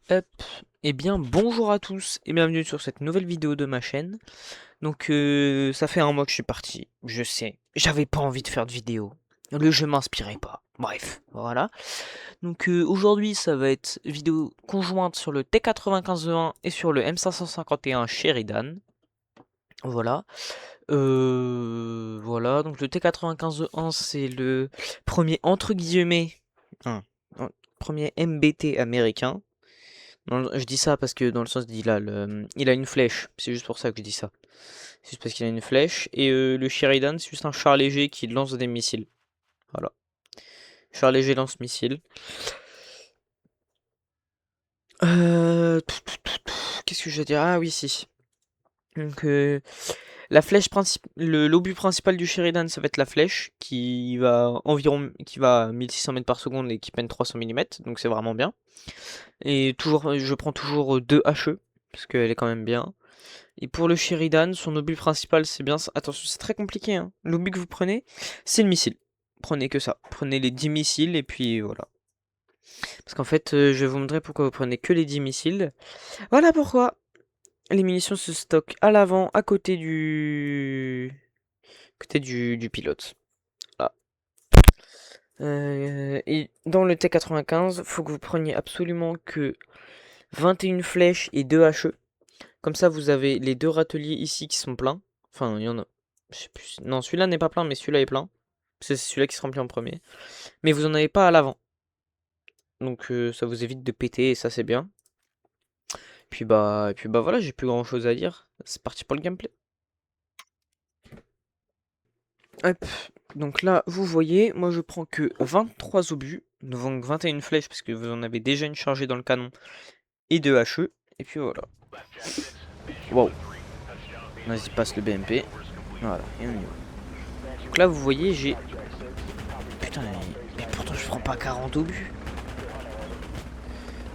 Hop, eh bien bonjour à tous et bienvenue sur cette nouvelle vidéo de ma chaîne. Donc ça fait un mois que je suis parti, je sais, j'avais pas envie de faire de vidéo, le jeu m'inspirait pas, bref, voilà. Donc aujourd'hui ça va être vidéo conjointe sur le T95E1 et sur le M551 Sheridan, voilà. Voilà, donc le T95E1 c'est le premier entre guillemets, hein, premier MBT américain. Je dis ça parce que dans le sens il a une flèche. C'est juste pour ça que je dis ça. C'est juste parce qu'il a une flèche. Et le Sheridan, c'est juste un char léger qui lance des missiles. Voilà. Char léger lance-missile. Qu'est-ce que je vais dire? Ah oui, si. Donc, la flèche principale, l'obus principal du Sheridan, ça va être la flèche qui va à 1600 mètres par seconde et qui peine 300 mm. Donc, c'est vraiment bien. Et toujours, je prends toujours 2 HE parce qu'elle est quand même bien. Et pour le Sheridan, son obus principal, c'est bien. Attention, c'est très compliqué, hein. L'obus que vous prenez, c'est le missile. Prenez que ça. Prenez les 10 missiles et puis voilà. Parce qu'en fait, je vais vous montrer pourquoi vous prenez que les 10 missiles. Voilà pourquoi. Les munitions se stockent à l'avant, à côté du pilote. Voilà. Et dans le T95, faut que vous preniez absolument que 21 flèches et 2 HE. Comme ça, vous avez les deux râteliers ici qui sont pleins. Enfin, il y en a. Je sais plus. Non, celui-là n'est pas plein, mais celui-là est plein. C'est celui-là qui se remplit en premier. Mais vous en avez pas à l'avant. Donc ça vous évite de péter et ça c'est bien. Et puis bah voilà, j'ai plus grand chose à dire. C'est parti pour le gameplay. Hop. Donc là, vous voyez, moi je prends que 23 obus. Donc 21 flèches parce que vous en avez déjà une chargée dans le canon. Et 2 HE. Et puis voilà. Wow. Vas-y, passe le BMP. Voilà, et on y va. Donc là, vous voyez, j'ai... Putain, mais pourtant je prends pas 40 obus.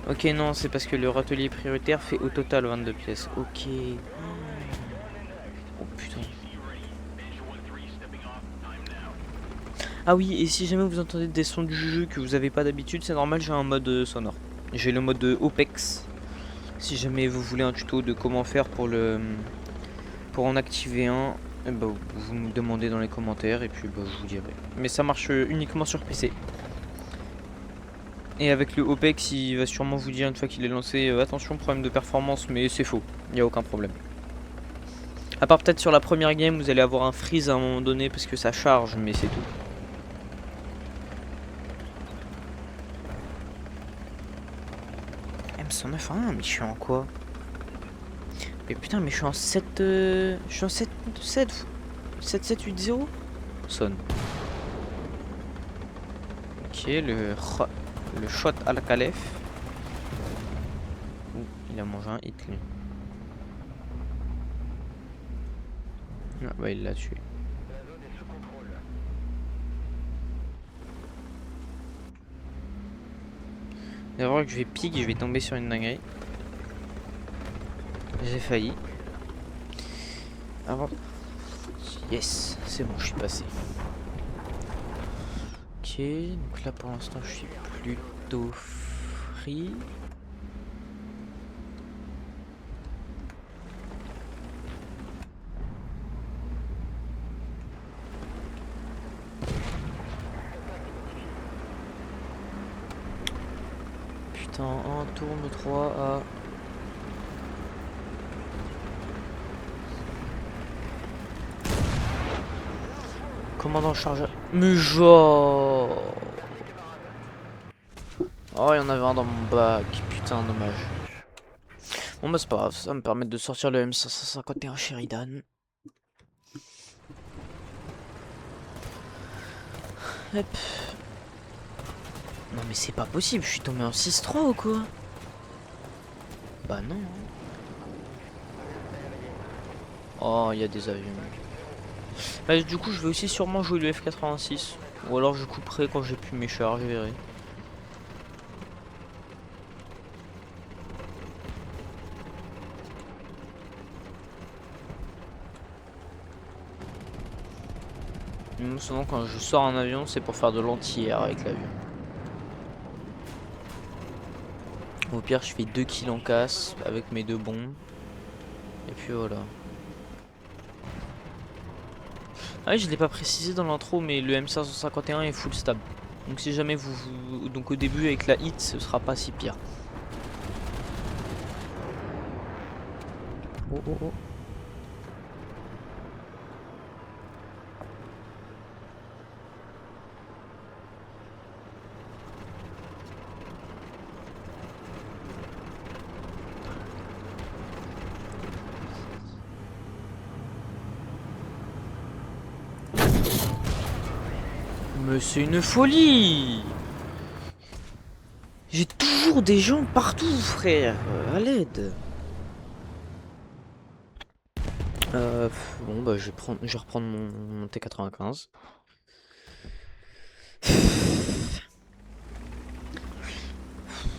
Ok, non, c'est parce que le râtelier prioritaire fait au total 22 pièces. Ok. Oh putain. Ah oui, et si jamais vous entendez des sons du jeu que vous avez pas d'habitude, c'est normal, j'ai un mode sonore. J'ai le mode OPEX. Si jamais vous voulez un tuto de comment faire pour en activer un, eh ben, vous me demandez dans les commentaires et puis bah, je vous dirai. Mais ça marche uniquement sur PC. Et avec le OPEX, il va sûrement vous dire une fois qu'il est lancé, attention, problème de performance, mais c'est faux, il n'y a aucun problème. À part peut-être sur la première game, vous allez avoir un freeze à un moment donné parce que ça charge, mais c'est tout. M109, mais je suis en quoi? Mais putain, mais je suis en 7... je suis en 7... 7... 7780 Sonne. Ok, le shot à la calef. Ouh, il a mangé un hit, lui. Ah, bah, il l'a tué. D'abord que je vais pique, je vais tomber sur une dinguerie. J'ai failli. Avant... Yes, c'est bon, je suis passé. Ok, donc là pour l'instant je suis plutôt free. Putain, un tourne 3 à... Commandant chargeur. Mais genre... Oh, il y en avait un dans mon bac. Putain, dommage. Bon bah c'est pas grave, ça va me permettre de sortir le M551 Sheridan. Hop. Non mais c'est pas possible, je suis tombé en 6-3 ou quoi? Bah non. Oh, il y a des avions. Bah, du coup, je vais aussi sûrement jouer le F86. Ou alors je couperai quand j'ai plus mes charges, je verrai. Moi, souvent, quand je sors un avion, c'est pour faire de l'anti-air avec l'avion. Au pire, je fais 2 kills en casse avec mes 2 bombes. Et puis voilà. Ah oui, je l'ai pas précisé dans l'intro, mais le M551 est full stab. Donc si jamais donc au début avec la hit, ce sera pas si pire. Oh oh oh. Mais c'est une folie! J'ai toujours des gens partout, frère! À l'aide! Bon bah je vais reprendre mon T95.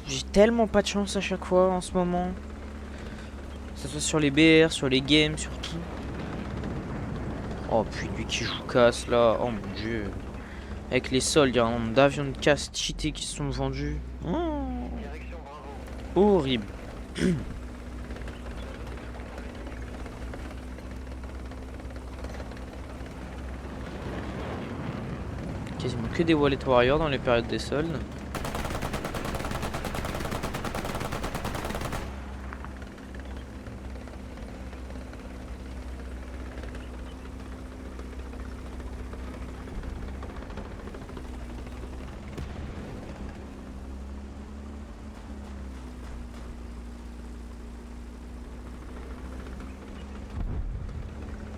J'ai tellement pas de chance à chaque fois en ce moment. Que ce soit sur les BR, sur les games, surtout. Oh puis lui qui joue casse là, oh mon dieu. Avec les soldes, il y a un nombre d'avions de casse cheatés qui se sont vendus. Oh. Horrible. Quasiment que des Wallet Warriors dans les périodes des soldes.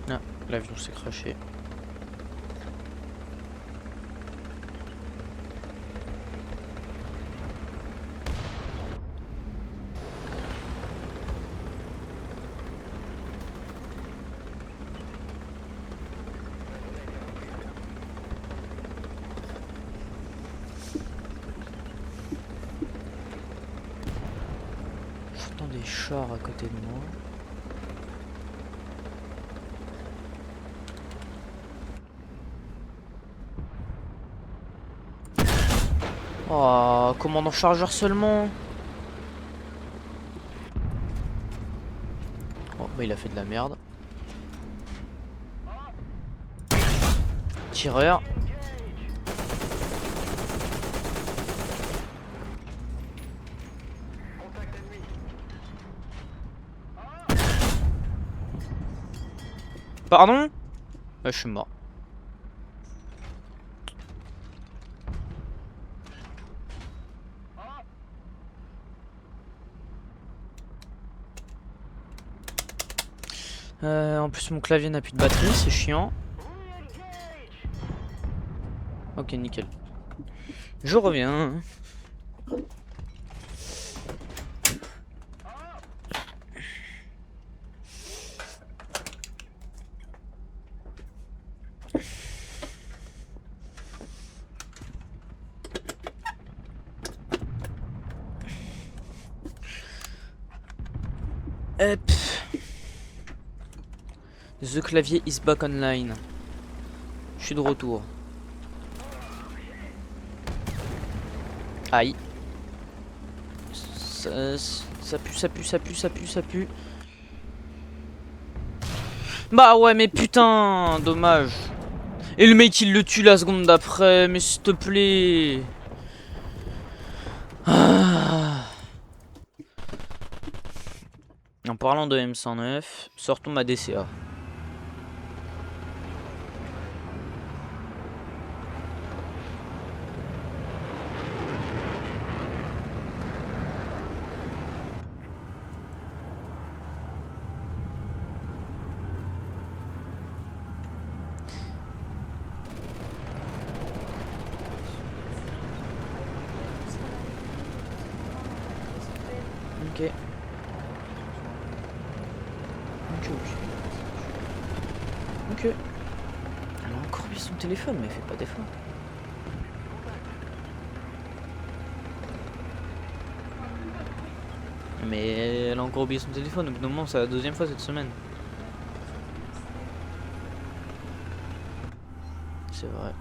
Ah, l'avion s'est crashé. J'entends des chars à côté de moi. Oh, commandant chargeur seulement. Oh, bah il a fait de la merde. Tireur. Pardon? Je suis mort. En plus mon clavier n'a plus de batterie, c'est chiant. Ok, nickel. Je reviens. Hop. The clavier is back online. Je suis de retour. Aïe. Ça pue, ça pue, ça pue, ça pue, ça pue. Bah ouais, mais putain, dommage. Et le mec il le tue la seconde d'après, mais s'il te plaît. Ah. En parlant de M109, sortons ma DCA. Ok. Ok. Elle a encore mis son téléphone, mais elle fait pas d'effort. Mais elle a encore oublié son téléphone, au bout d'un moment, c'est la deuxième fois cette semaine. C'est vrai.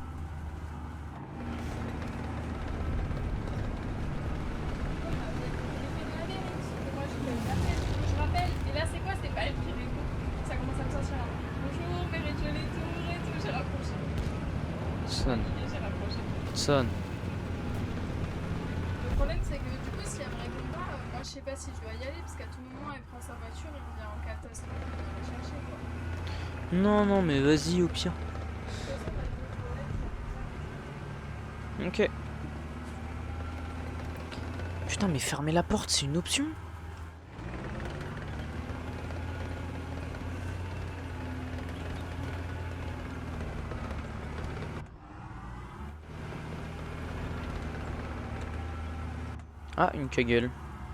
personne. Le problème c'est que du coup si elle me répond pas, moi je sais pas si je dois y aller parce qu'à tout moment elle prend sa voiture et revient en catastrophe la chercher quoi. Non, non, mais vas-y au pire. De toute façon elle va aux toilettes, Ok. Putain, mais fermer la porte, c'est une option? Ah, une Kegel.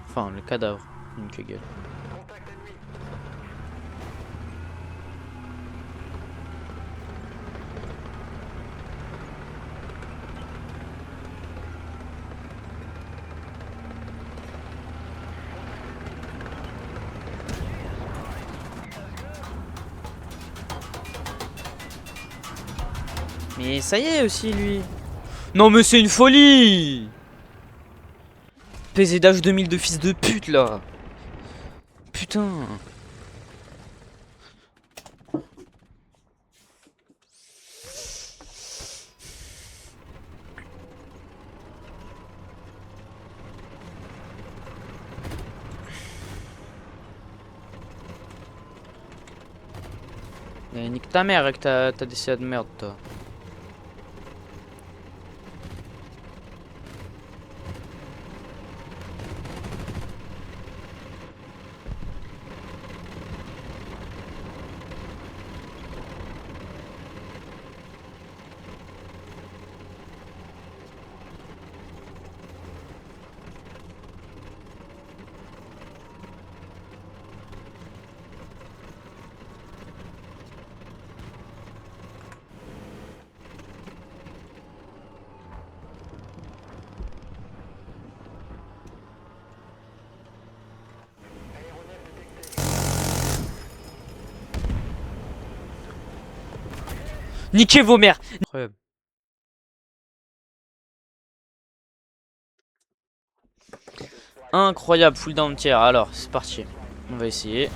Enfin, le cadavre d'une Kegel. Mais ça y est aussi, lui. Non, mais c'est une folie! PZH 2000 de fils de pute, là. Putain. Nique ta mère avec ta DCA de merde, toi. Niquez vos mères! Incroyable. Incroyable, full down tier. Alors, c'est parti. On va essayer.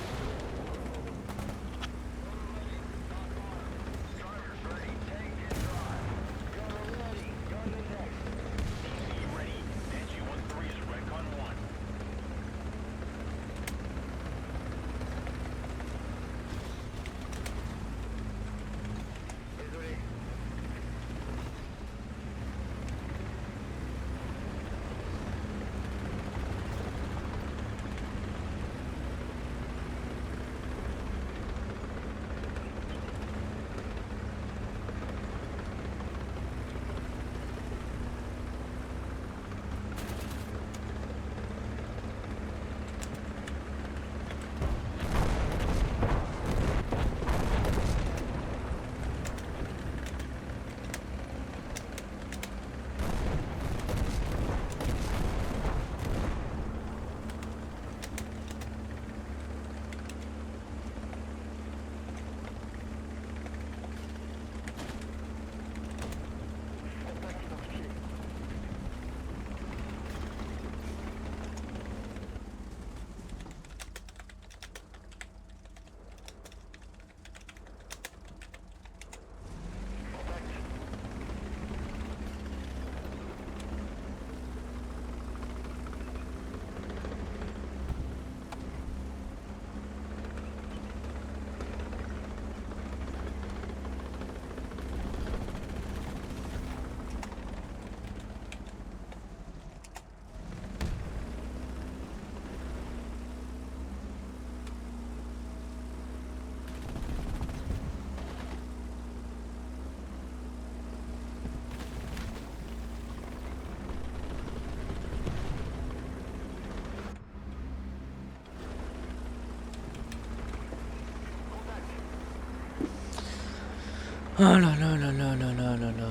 Oh là là là là là là là là.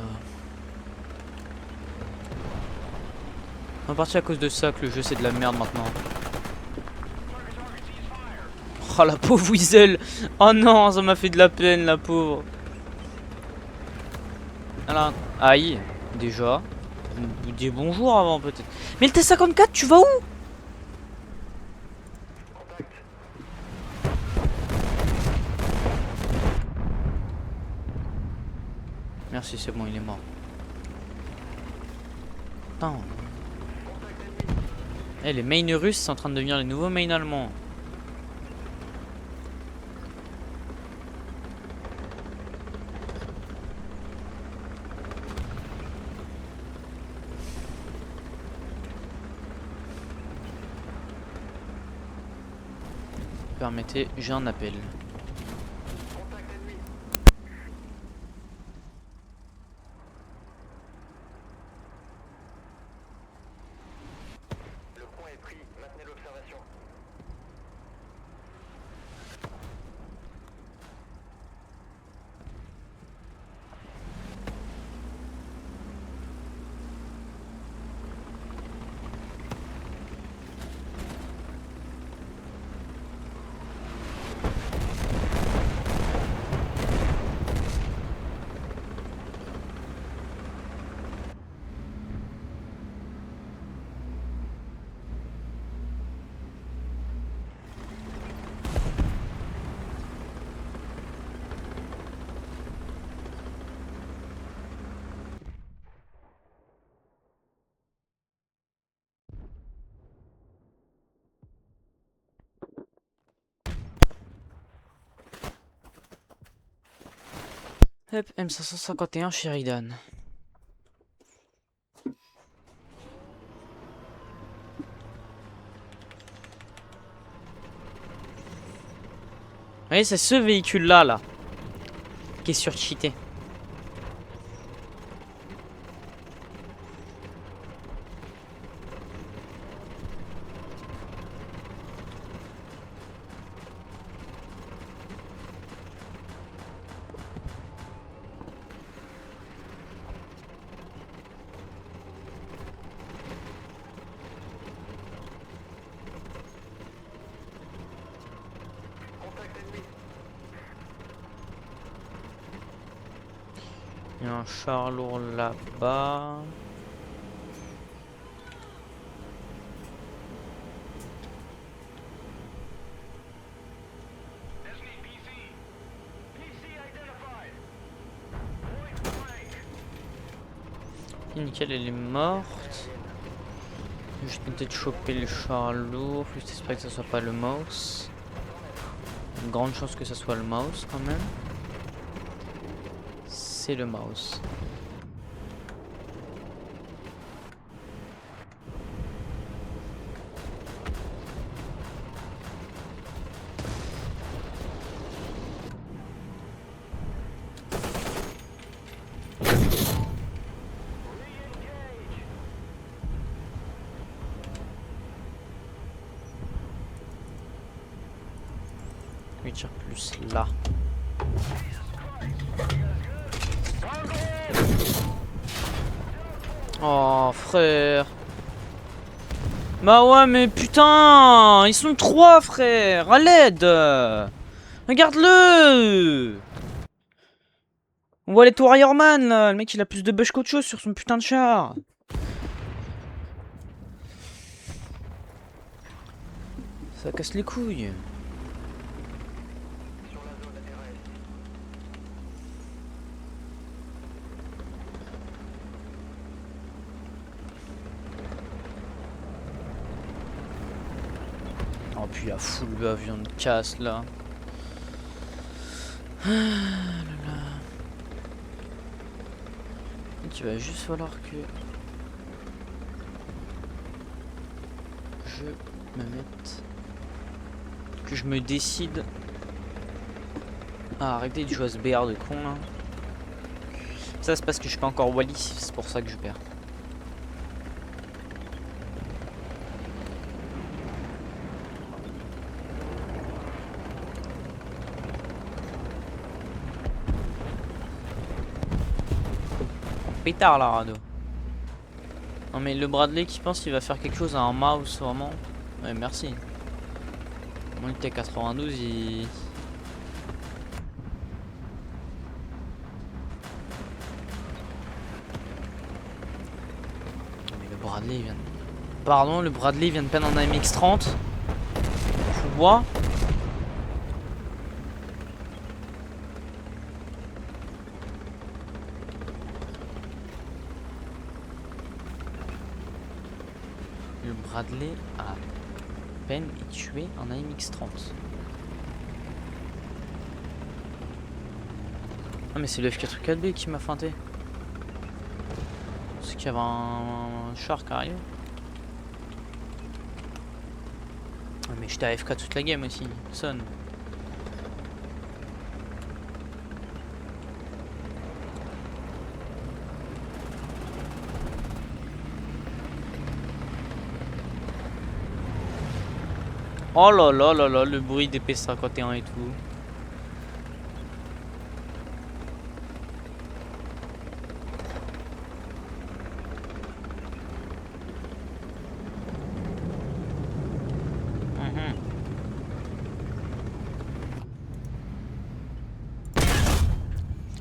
En partie à cause de ça que le jeu c'est de la merde maintenant. Oh la pauvre Weasel. Oh non, ça m'a fait de la peine la pauvre. Alors, aïe, déjà. Vous dites bonjour avant peut-être. Mais le T54, tu vas où? Merci, c'est bon, il est mort. Attends. Eh, les mains russes sont en train de devenir les nouveaux mains allemands. Permettez, j'ai un appel. Le point est pris, maintenez l'observation. Hop, M551 Sheridan. Vous voyez, c'est ce véhicule-là, là, qui est surcheaté. Contact ennemi. Il y a un char lourd là-bas. Et nickel, elle est morte. Je vais peut-être choper le char lourd. Juste espérer que ce soit pas le mouse. Une grande chance que ce soit le mouse quand même. C'est le mouse. Lui tire plus là. Oh frère. Bah ouais mais putain. Ils sont 3 frère. À l'aide. Regarde-le. On voit les Warriorman là. Le mec il a plus de bush qu'autre chose sur son putain de char. Ça casse les couilles. Sur la zone RS. Oh puis la full avion de casse là. Ah là là. Donc, il va juste falloir que je me mette, que je me décide à arrêter de jouer à ce BR de con là. Ça c'est parce que je suis pas encore Wally, c'est pour ça que je perds. Pétard la rado. Non mais le Bradley qui pense qu'il va faire quelque chose à un mouse vraiment. Ouais merci. Moi le T92 il... Mais le Bradley vient de... Pardon, le Bradley vient de peine en AMX-30. Quoi? Bradley a peine est tué en AMX-30. Ah mais c'est le F4-4B qui m'a feinté. C'est qu'il y avait un char qui arrive. Ah mais j'étais à FK toute la game aussi, sonne. Oh là là là là, le bruit des P51 et tout.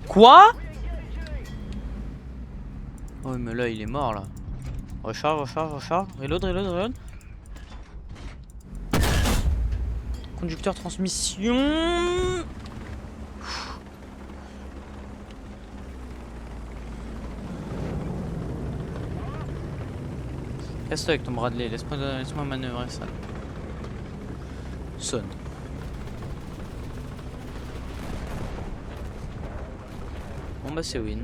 Quoi? Oh mais là il est mort là. Recharge, recharge, recharge. Reload, reload, reload. Conducteur transmission. Casse-toi avec ton Bradley, laisse-moi manœuvrer ça. Sonne. Bon bah c'est win.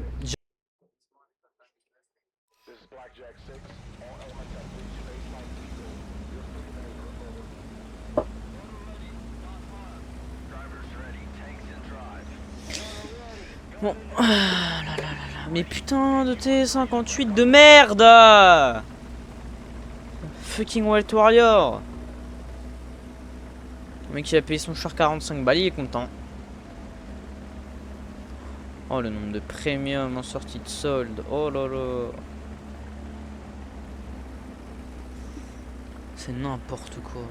Bon. Ah, là, là, là, là. Mais putain de T58 de merde. Fucking Wild Warrior. Le mec qui a payé son char 45 balles, il est content. Oh le nombre de premium en sortie de solde. Oh là là. C'est n'importe quoi.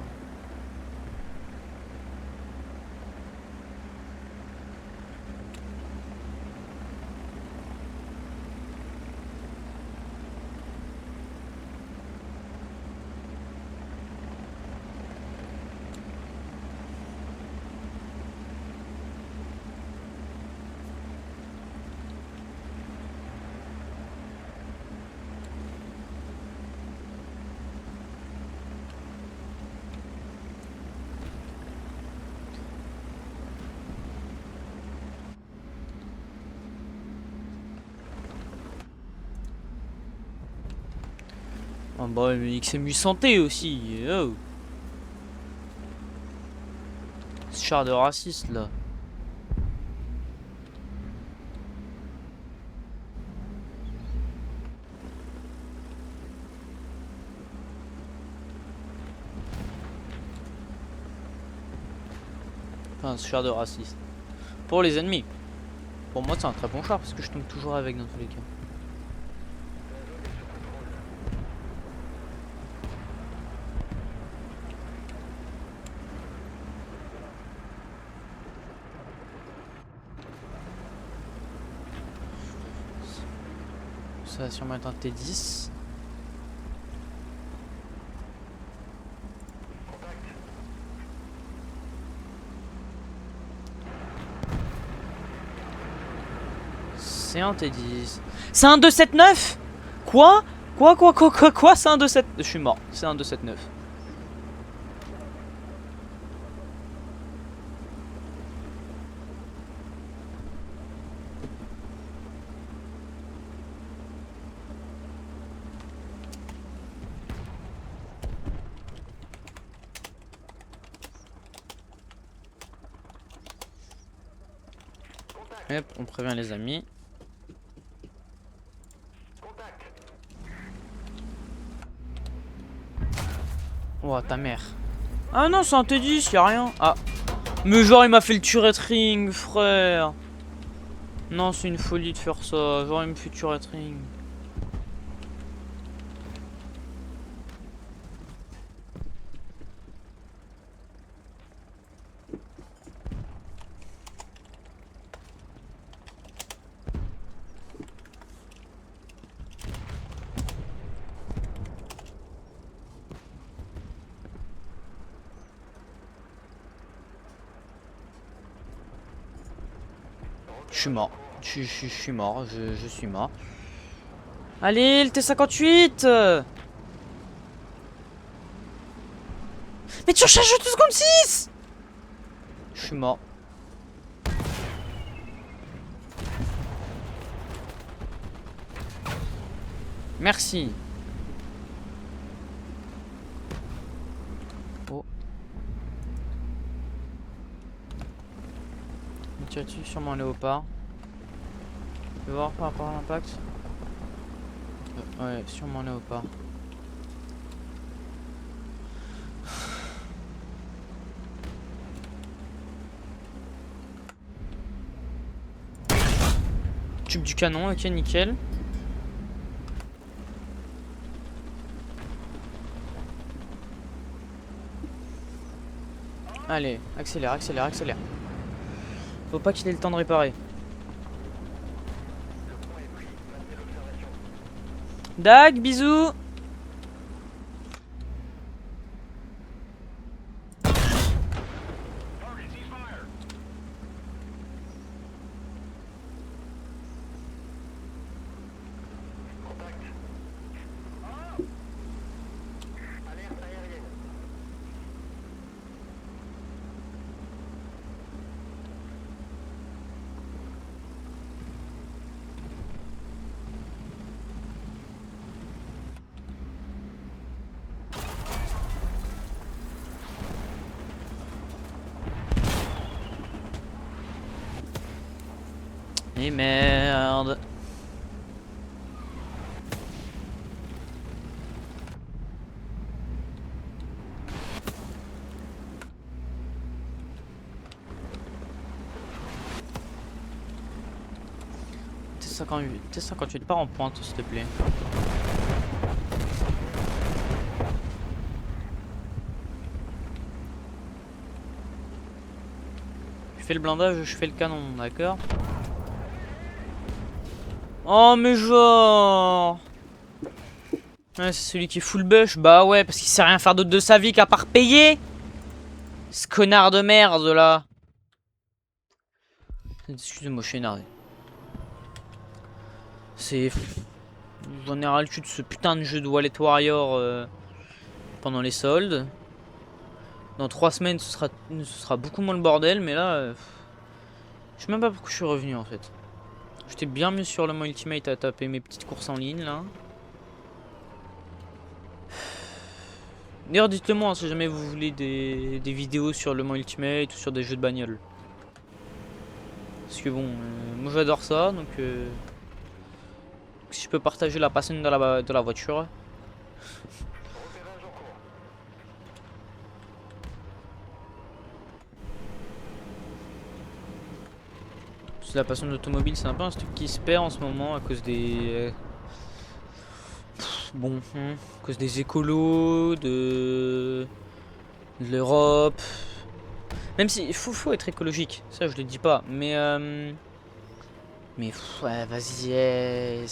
Oh bah mais XMU santé aussi. Oh. Ce char de raciste là. Enfin, ce char de raciste. Pour les ennemis. Pour moi c'est un très bon char parce que je tombe toujours avec dans tous les cas. Ça va sûrement être un T10. C'est un T10. C'est un 279? Quoi? Quoi? C'est un 27. Je suis mort. C'est un 279. Hop, on prévient les amis. Oh ta mère. Ah non, c'est un T10, y'a rien. Ah. Mais genre il m'a fait le turret ring, frère. Non, c'est une folie de faire ça. Genre il me fait turret ring. Je suis mort. Je suis mort. Je suis mort. Allez, le T58. Mais tu recharges 2 secondes 6. Je suis mort. Merci. Oh. On tire dessus, sûrement un léopard. Tu veux voir par rapport à l'impact? Ouais, sûrement un léopard. Tube du canon, ok, nickel. Allez, accélère, accélère, accélère. Faut pas qu'il ait le temps de réparer. Dag, bisous. Alerte aérienne. Et merde. T58 part en pointe, s'il te plaît. Je fais le blindage, je fais le canon, d'accord? Oh mais genre. Ouais, c'est celui qui est full bush. Bah ouais, parce qu'il sait rien faire d'autre de sa vie qu'à part payer. Ce connard de merde là. Excusez-moi, je suis énervé. C'est... J'en ai ras le cul de ce putain de jeu de Wallet Warrior pendant les soldes. Dans 3 semaines, ce sera beaucoup moins le bordel, mais là... je sais même pas pourquoi je suis revenu en fait. J'étais bien mieux sur le mode Ultimate à taper mes petites courses en ligne là. D'ailleurs, dites-le moi si jamais vous voulez des vidéos sur le mode Ultimate ou sur des jeux de bagnole. Parce que bon, moi j'adore ça, donc si je peux partager la passion de la voiture. Repérage en cours. Parce que la passion de l'automobile, c'est un peu un truc qui se perd en ce moment à cause des... bon, à cause des écolos, de l'Europe. Même si il faut être écologique, ça je le dis pas, mais ouais, vas-y,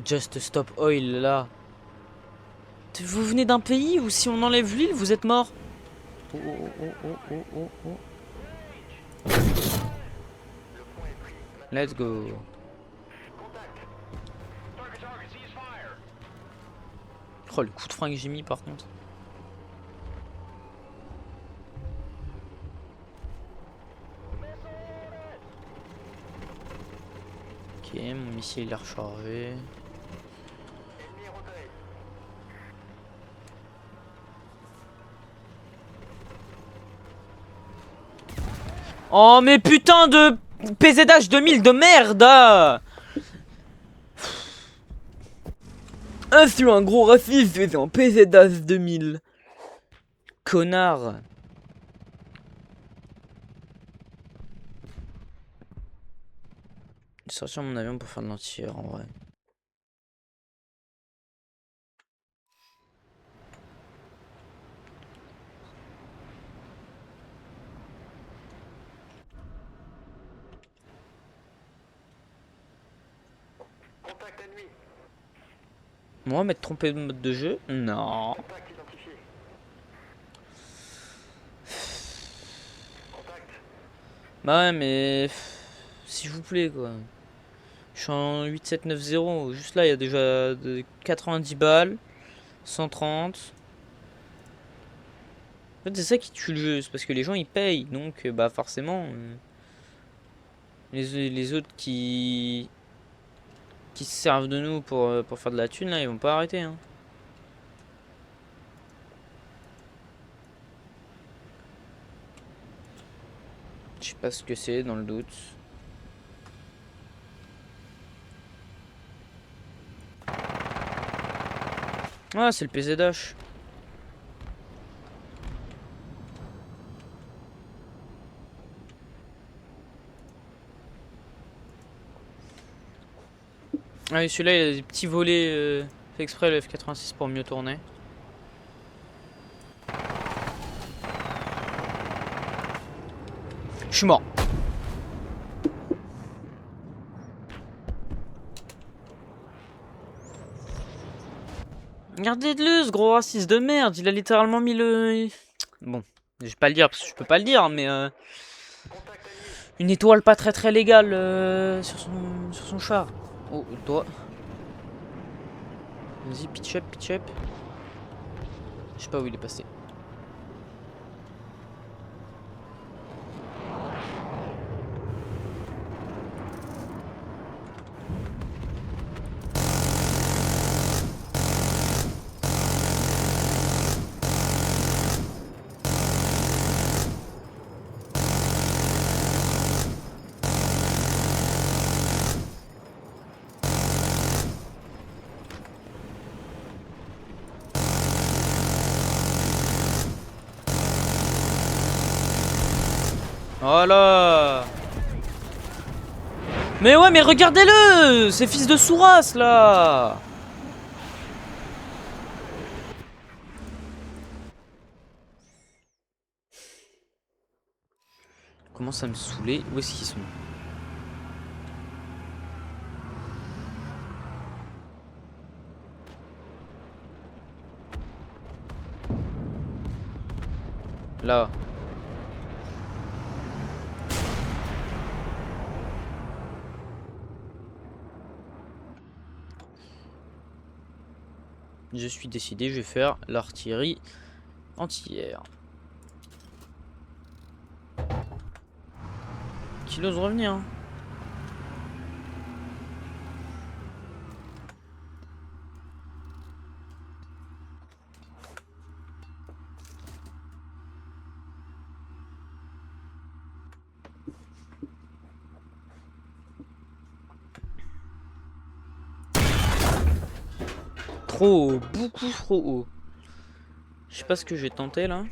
just stop oil là. Vous venez d'un pays où si on enlève l'huile, vous êtes mort. Oh oh oh oh oh oh oh. Le point est pris. Let's go. Contact. Oh le coup de frein que j'ai mis par contre. Ok, mon missile il est rechargé. Ennemi repéré. Oh mais putain de PZH 2000 de merde ah, c'est un gros raciste, c'est un PZH 2000. Connard. Je vais sortir mon avion pour faire de l'anti-air en vrai. Contact ennemi. Moi m'être trompé de mode de jeu? Non. Contact identifié. Contact. Bah ouais mais... s'il vous plaît quoi. Je suis en 8790, juste là il y a déjà de 90 balles, 130. En fait, c'est ça qui tue le jeu, c'est parce que les gens ils payent, donc bah forcément les autres qui se servent de nous pour faire de la thune là, ils vont pas arrêter hein. Je sais pas ce que c'est dans le doute. Ah, c'est le PZH. Ah oui, celui-là, il a des petits volets fait exprès le F86 pour mieux tourner. Je suis mort. Regardez-le, ce gros raciste de merde. Il a littéralement mis le... Bon, je vais pas le dire parce que je peux pas le dire, mais... une étoile pas très légale sur son char. Oh, toi. Vas-y, pitch up, pitch up. Je sais pas où il est passé. Voilà. Mais ouais, mais regardez-le, ces fils de Souras là. Commence à me saouler. Où est-ce qu'ils sont? Là. Je suis décidé, je vais faire l'artillerie entière. Qu'il ose revenir. Hein. Trop haut, beaucoup trop haut. Je sais pas ce que j'ai tenté là.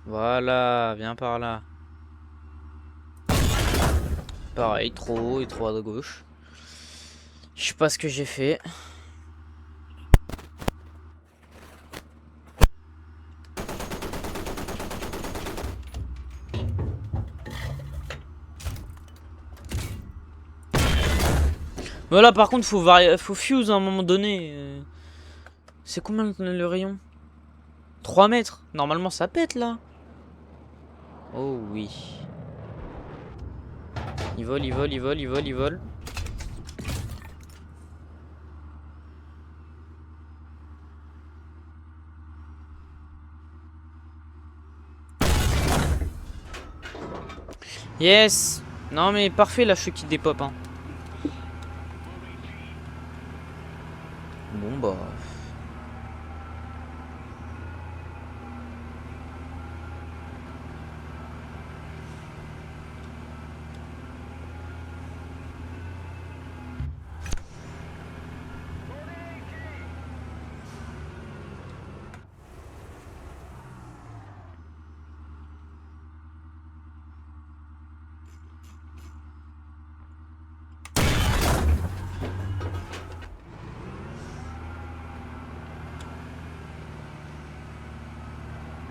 Voilà, viens par là. Pareil, trop haut et trop à gauche. Je sais pas ce que j'ai fait. Voilà, par contre, faut fuse à un moment donné. C'est combien le rayon? 3 mètres. Normalement, ça pète là. Oh oui. Il vole, il vole, il vole, il vole, il vole. Yes. Non mais parfait là, je qui dépop. Hein. Bon bah...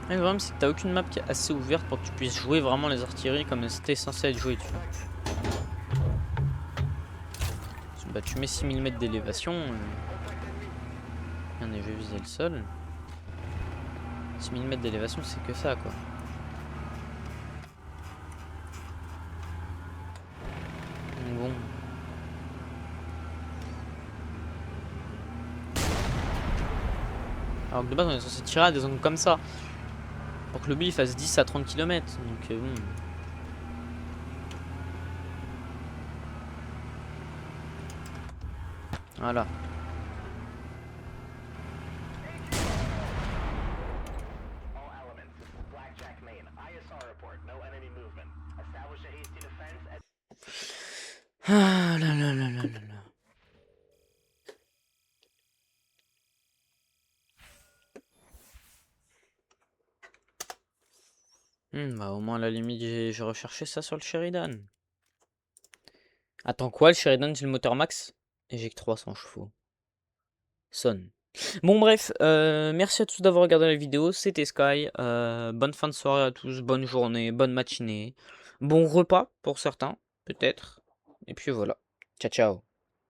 Le problème c'est que t'as aucune map qui est assez ouverte pour que tu puisses jouer vraiment les artilleries comme c'était censé être joué. Tu vois. Bah tu mets 6000 mètres d'élévation. Regardez, je vais viser le sol. 6 000 mètres d'élévation, c'est que ça, quoi. Donc bon. Alors que de base, on est censé tirer à des angles comme ça. Pour que le but il fasse 10 à 30 km. Donc bon. Voilà. All elements, this is Blackjack, Maine. ISR report, no enemy movement. Establish a hasty defense at... Ah là là là là là là. Bah au moins à la limite j'ai recherché ça sur le Sheridan. Attends quoi, le Sheridan c'est le moteur max? Et j'ai que 300 chevaux. Sonne. Bon bref, merci à tous d'avoir regardé la vidéo, c'était Sky. Bonne fin de soirée à tous, bonne journée, bonne matinée. Bon repas pour certains, peut-être. Et puis voilà. Ciao ciao.